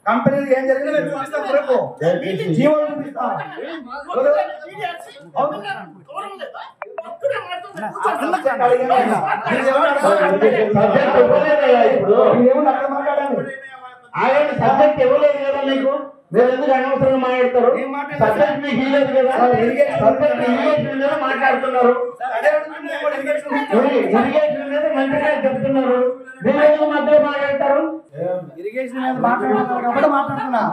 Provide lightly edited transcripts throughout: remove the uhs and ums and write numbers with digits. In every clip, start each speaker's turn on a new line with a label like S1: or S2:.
S1: కంపెనీలు ఏం జరిగిందో మేము చూపిస్తాం రేపు జీవోలు చూపిస్తాం
S2: ఆయన సబ్జెక్ట్ ఇవ్వలేదు కదా మీకు మీరు ఎందుకు అనవసరంగా మాట్లాడతారు సబ్జెక్ట్ మీకు ఇవ్వలేదు కదా సబ్జెక్ట్ ఇరిగేషన్ మీద మాట్లాడుతున్నారు ఇరిగేషన్ మీద మంత్రిగా చెప్తున్నారు మీరు ఎందుకు మధ్యలో మాట్లాడతారు
S1: ఇరిగేషన్ మీద మాట్లాడుతున్నా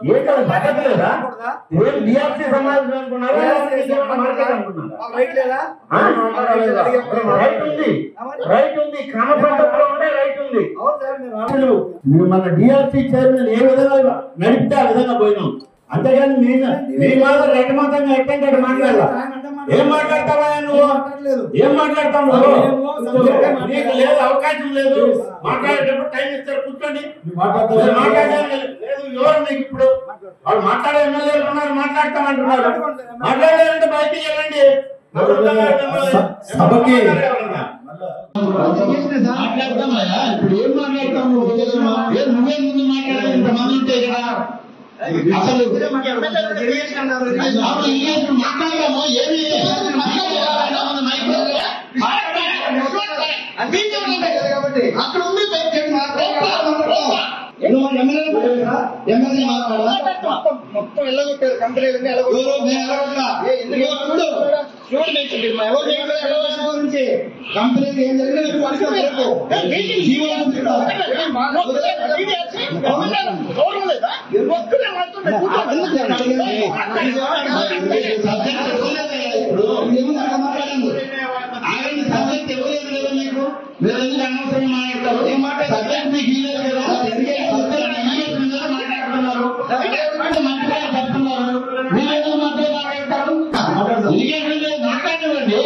S2: ఏ కదా పద్ధతి లేదా డిఆర్సీ సమాజం అనుకున్నారా రైట్ ఉంది క్రమ పద్ధతిలో ఉంటే రైట్ ఉంది మీరు మన డిఆర్సీ చైర్మన్ ఏ విధంగా నడిపితే ఆ విధంగా పోయినాం అంతేగాని మీ మాత్రం రెట్టమతంగా ఎట్టంటే మాట్లాడాలా ఏం మాట్లాడతావా నువ్వు ఏం మాట్లాడతావు నీకు లేదు అవకాశం లేదు మాట్లాడేటప్పుడు టైం ఇస్తారు కూర్చోండి మాట్లాడడానికి లేదు ఎవరు నీకు ఇప్పుడు వాళ్ళు మాట్లాడే ఎమ్మెల్యేలు ఉన్నారు మాట్లాడతామంటున్నారు మాట్లాడాలంటే బయటికి వెళ్ళండి సభకి మాట్లాడతామా ఇప్పుడు ఏం మాట్లాడతావు నువ్వే ముందు మాట్లాడాలి ఇంతమంది ఉంటే కదా అసలు మాట్లాడదాము ఏమి అక్కడ ఉంది ఎమ్మెల్యే మొత్తం వెళ్ళగొట్టారు కంపెనీలు గురించి కంపెనీలు ఏం జరిగిందో ఆయన సబ్జెక్ట్ ఇవ్వలేదు కదా మీకు మీరు ఎందుకు అనవసరం మాట్లాడతారు ఏం సబ్జెక్ట్ మీకు ఇవ్వలేదు కదా మాట్లాడుతున్నారు మంచిగా చెప్తున్నారు మీరు ఎందుకు మధ్య మాట్లాడతారు మాట్లాడనివ్వండి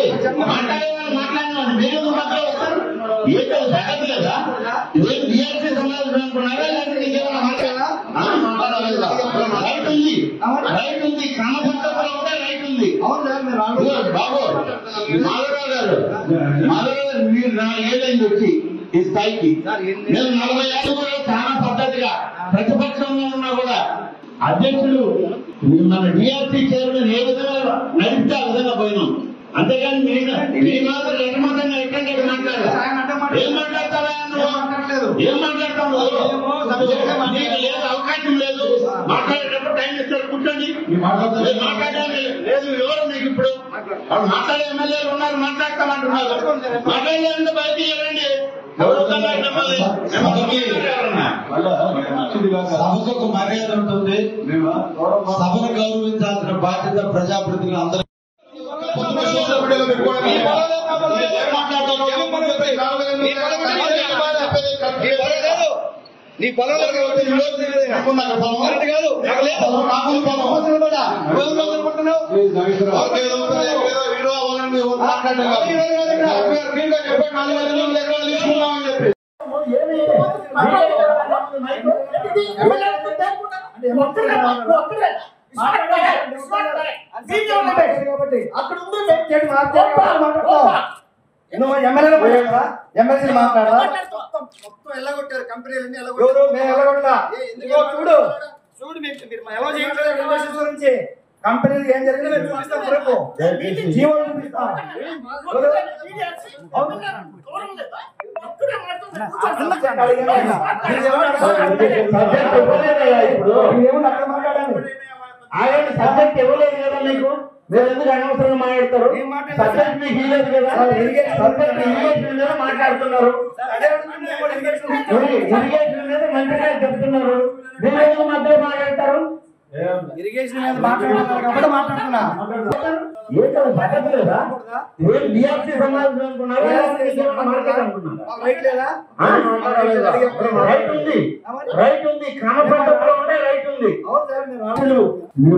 S2: మాట్లాడే వాళ్ళు మాట్లాడినవ్వండి మీరు ఎందుకు మధ్య వస్తారు ఏంటో పద్ధతి లేదా ఇదేం డిఆర్సీ సమాజం అనుకున్నారా లేకపోతే ఇంకేమైనా మాట్లాడాలా రైట్ ఉంది క్రమ పద్ధతిలో ఉంటే రైట్ ఉంది బాబు మాధవరావు గారు మీరు 4 ఏళ్ళైంది వచ్చి ఈ స్థాయికి నేను 40 ఏళ్ళు కూడా చాలా పద్ధతిగా ప్రతిపక్షంలో ఉన్నా కూడా అధ్యక్షులు మన డిఆర్సీ చైర్మన్ ఏ విధంగా నడిపితే ఆ విధంగా పోయినాం అంతేగాని మీ మాత్రం రెట్టమతంగా ఎక్కడంటే మాట్లాడాలి ఏం మాట్లాడతావా ఏం మాట్లాడతావు నీకు లేదు అవకాశం లేదు మాట్లాడేటప్పుడు టైం ఇస్తారు కూర్చోండి మాట్లాడడానికి లేదు ఎవరు మీకు ఇప్పుడు వాళ్ళు మాట్లాడే ఎమ్మెల్యేలు ఉన్నారు మాట్లాడతామంటున్నారు మాట్లాడలేదంటే బయటికి వెళ్ళండి
S3: సభకు ఒక మర్యాద ఉంటుంది సభను గౌరవించాల్సిన బాధ్యత ప్రజాప్రతినిధులు అందరూ
S1: నీ పొలంలో ఎమ్మెల్సీ మాట్లాడా మొత్తం వెళ్ళగొట్టారు కంపెనీలన్నీ గురించి కంపెనీలు ఏం జరిగిందో మేము చూపిస్తాం రేపు జీవోలు చూపిస్తాం
S2: ఆయన సబ్జెక్ట్ ఇవ్వలేదు కదా మీకు మీరు ఎందుకు అనవసరంగా మాట్లాడతారు సబ్జెక్ట్ మీకు ఇవ్వలేదు కదా సబ్జెక్ట్ ఇరిగేషన్ మీద మాట్లాడుతున్నారు ఇరిగేషన్ మీద మంత్రిగా చెప్తున్నారు మీరు ఎందుకు మధ్యలో మాట్లాడతారు
S1: ఇరిగేషన్ మీద మాట్లాడుతున్నా
S2: ఏ కదా పద్ధతి లేదా
S4: డిఆర్సీ సమావేశం అనుకున్నారా? రైట్ ఉంది, రైట్ ఉంది, క్రమ పద్ధతిలో ఉండే రైట్ ఉంది.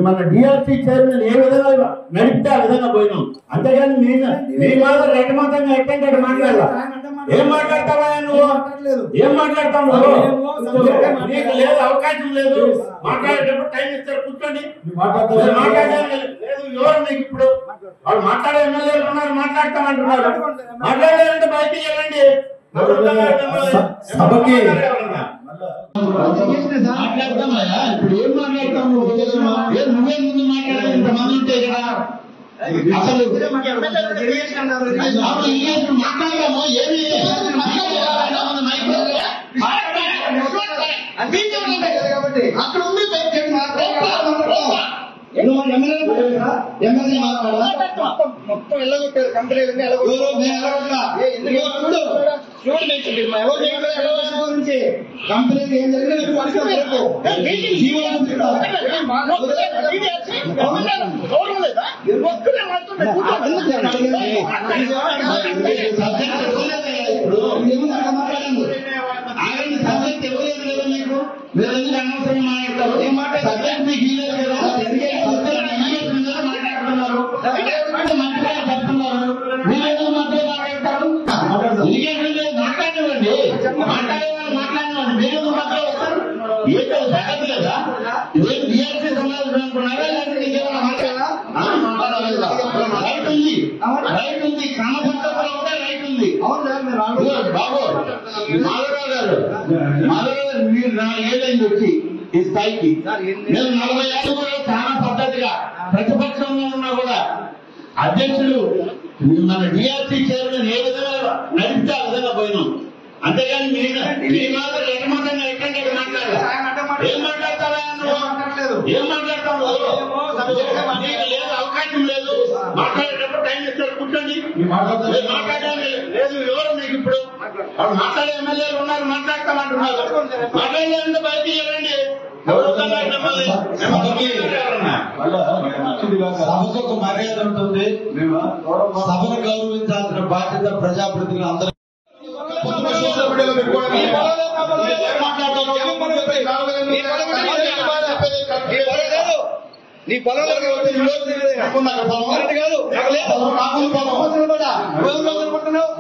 S4: మన డిఆర్సీ చైర్మన్ ఏ విధంగా నడిపితే ఆ విధంగా పోయినాం. అంతేగాని మీ మాత్రం రెట్టమాతంగా ఎట్టంటే మాట్లాడాల. ఏం మాట్లాడతావా నువ్వు? ఏం మాట్లాడతావు నువ్వు? నీకు లేదు, అవకాశం లేదు. మాట్లాడేటప్పుడు టైం ఇస్తారు, కూర్చోండి. మాట్లాడలేదు ఎవరు మీకు ఇప్పుడు? వాళ్ళు మాట్లాడే ఎమ్మెల్యేలు ఉన్నారు, మాట్లాడతామంటున్నారు. మాట్లాడాలంటే బయటికి వెళ్ళండి. సభకి
S2: మాట్లాడతామయ్యా, ఇప్పుడు ఏం మాట్లాడతాం? నువ్వే ముందు మాట్లాడాలి, ఇంతమంది ఉంటే కదా. అసలు మాట్లాడదాము ఏమి అక్కడ ఉంది ఎమ్మెల్యే మొత్తం వెళ్ళగొట్టారు, కంపెనీలన్నీ గురించి కంపెనీలు ఏం జరిగినా సబ్జెక్ట్ ఎవరు లేదు మీకు, మీరు ఎందుకు అనవసరం మాట్లాడతారు? ఏం మాట సబ్జెక్ట్ మీకు ఇయ్యలేదు కదా, మాట్లాడుతున్నారు చెప్తున్నారు. మీరు ఎందుకు మధ్య మాట్లాడతారు? ఇరిగేషన్ లేదు, మాట్లాడనివ్వండి. మాట్లాడేవాళ్ళు మాట్లాడినండి, మీరు ఎందుకు మధ్య వస్తారు? ఏదో సంగతి లేదా? ఇదేం డిఆర్సీ సమావేశం అనుకున్నారా? లేకపోతే ఇంకేమైనా మాట్లాడాలా? రైట్ ఉంది, రైట్ ఉంది, క్రమ పద్ధతిలో ఉంటే రైట్ ఉంది. బాబు మాధవరావు గారు, మీరు 4 ఏళ్ళైంది వచ్చి ఈ స్థాయికి. నేను 40 ఏళ్ళు కూడా చాలా పద్ధతిగా ప్రతిపక్షంలో ఉన్నా కూడా అధ్యక్షుడు మన డిఆర్సీ చైర్మన్ ఏ విధంగా నడిపితే ఆ విధంగా పోయినాం. అంతేగాని మీ మాత్రం ఎటమాటంగా ఎక్కడ మాట్లాడాలి. ఏం మాట్లాడతావా నువ్వు? ఏం మాట్లాడతావు? నీకు లేదు, అవకాశం లేదు. మాట్లాడేటప్పుడు టైం ఇస్తారు, కూర్చోండి. మాట్లాడాలి లేదు ఎవరు మీకు ఇప్పుడు? వాళ్ళు మాట్లాడే ఎమ్మెల్యేలు ఉన్నారు, మాట్లాడతామంటున్నారు. మాట్లాడలేదంటే బయటికి వెళ్ళండి.
S3: సభకు ఒక మర్యాద ఉంటుంది. సభను గౌరవించాల్సిన బాధ్యత ప్రజాప్రతినిధులు అందరూ.
S2: నీ పొలంలో మాట్లాడుతున్నావు.